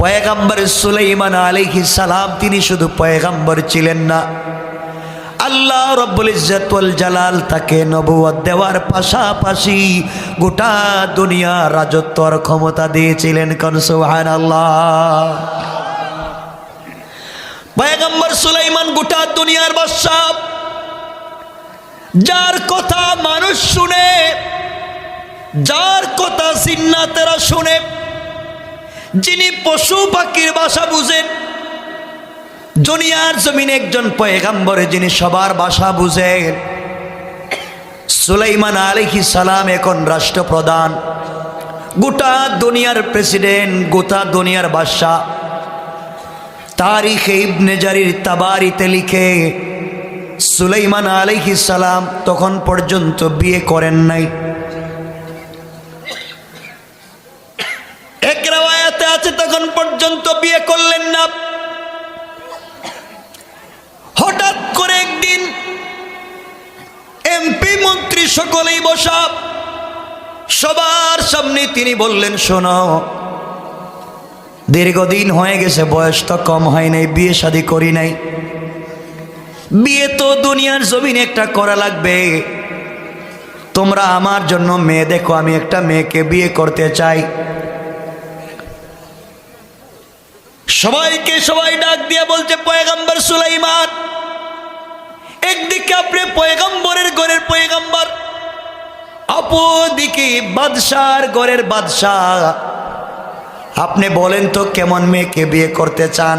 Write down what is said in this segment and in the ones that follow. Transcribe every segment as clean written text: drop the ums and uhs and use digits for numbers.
পয়গম্বর সুলাইমান আলাইহিস সালাম তিনি শুধু পয়গম্বর ছিলেন না, আল্লাহ রব্বুল ইজ্জত ওয়াল জালাল তাকে নবুয়ত দেওয়ার পাশাপাশি গোটা দুনিয়া রাজত্বর ক্ষমতা দিয়েছিলেন। কোন সুবহানাল্লাহ। পয়গম্বর সুলাইমান গোটা দুনিয়ার বাদশা, যার কথা মানুষ শুনে, যার কথা জিন্নাতেরা শুনে, যিনি পশু পাখির ভাষা বুঝেন, দুনিয়ার জমিনে একজন পয়গম্বর যিনি সবার ভাষা বুঝেন। সুলাইমান আলাইহিস সালাম এখন রাষ্ট্রপ্রধান, গোটা দুনিয়ার প্রেসিডেন্ট, গোটা দুনিয়ার বাদশা। তারিখে ইবনে জারির তাবারিতে লিখে সুলাইমান আলাইহিস সালাম তখন পর্যন্ত বিয়ে করেন নাই। এক রাওয়ায়াতে আছে তখন পর্যন্ত বিয়ে করলেন না। হঠাৎ করে একদিন এমপি মন্ত্রী সকলেই বসা, সবার সামনে তিনি বললেন, শোনো, দীর্ঘদিন হয়ে গেছে, বয়স তো কম হয় নাই, বিয়ে শাদী করি নাই, বিয়ে তো দুনিয়ার জমিনে একটা করা লাগবে। তোমরা আমার জন্য মেয়ে দেখো, আমি একটা মেয়েকে বিয়ে করতে চাই। সবাইকে সবাই ডাক দিয়ে বলছে, পয়গম্বর সুলাইমান, একদিকে আপনি পয়গম্বরের ঘরের পয়গম্বর, অপরদিকে বাদশার ঘরের বাদশাহ, আপনি বলেন তো কেমন মেয়েকে বিয়ে করতে চান?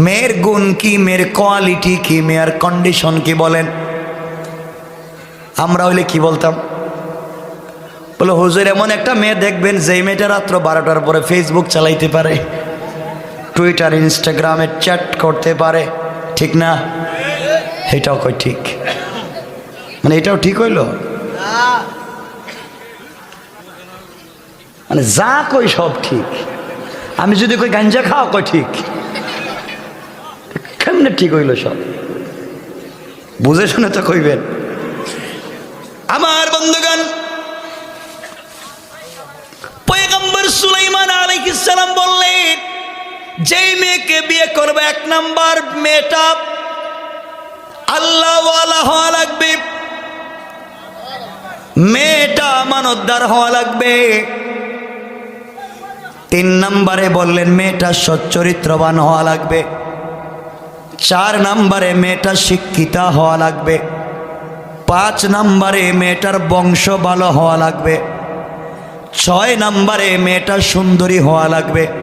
মেয়ের গুণ কি, মেয়ের কোয়ালিটি কি, মেয়ের কন্ডিশন কি বলেন? আমরা হইলে কি বলতাম? বলে, হুজুর এমন একটা মেয়ে দেখবেন যে মেয়েটা রাত্র 12টার পরে ফেসবুক চালাইতে পারে, টুইটার ইনস্টাগ্রামে চ্যাট করতে পারে, ঠিক না? এটাও কই ঠিক? মানে এটাও ঠিক হইল? মানে যা কই সব ঠিক। আমি যদি কই গাঞ্জা খাওয়া, কই ঠিক? কেমনে ঠিক হইল সব? বুঝে শুনে তো কইবেন। আমার বন্ধুগণ, পয়গম্বর সুলাইমান আলাইহিস সালাম বললেন, যেই মেয়েকে বিয়ে করবে, এক নাম্বার মেয়েটা আল্লাহ ওয়ালা হওয়া লাগবে, মেয়েটা আমানতদার হওয়া লাগবে। 3 নম্বরে বললেন মেয়েটা সচ্চরিত্রবান হওয়া লাগবে। 4 নম্বরে মেয়েটা শিক্ষিতা হওয়া লাগবে। 5 নম্বরে মেয়েটার বংশ ভালো হওয়া লাগবে। 6 নম্বরে মেয়েটা সুন্দরী হওয়া লাগবে।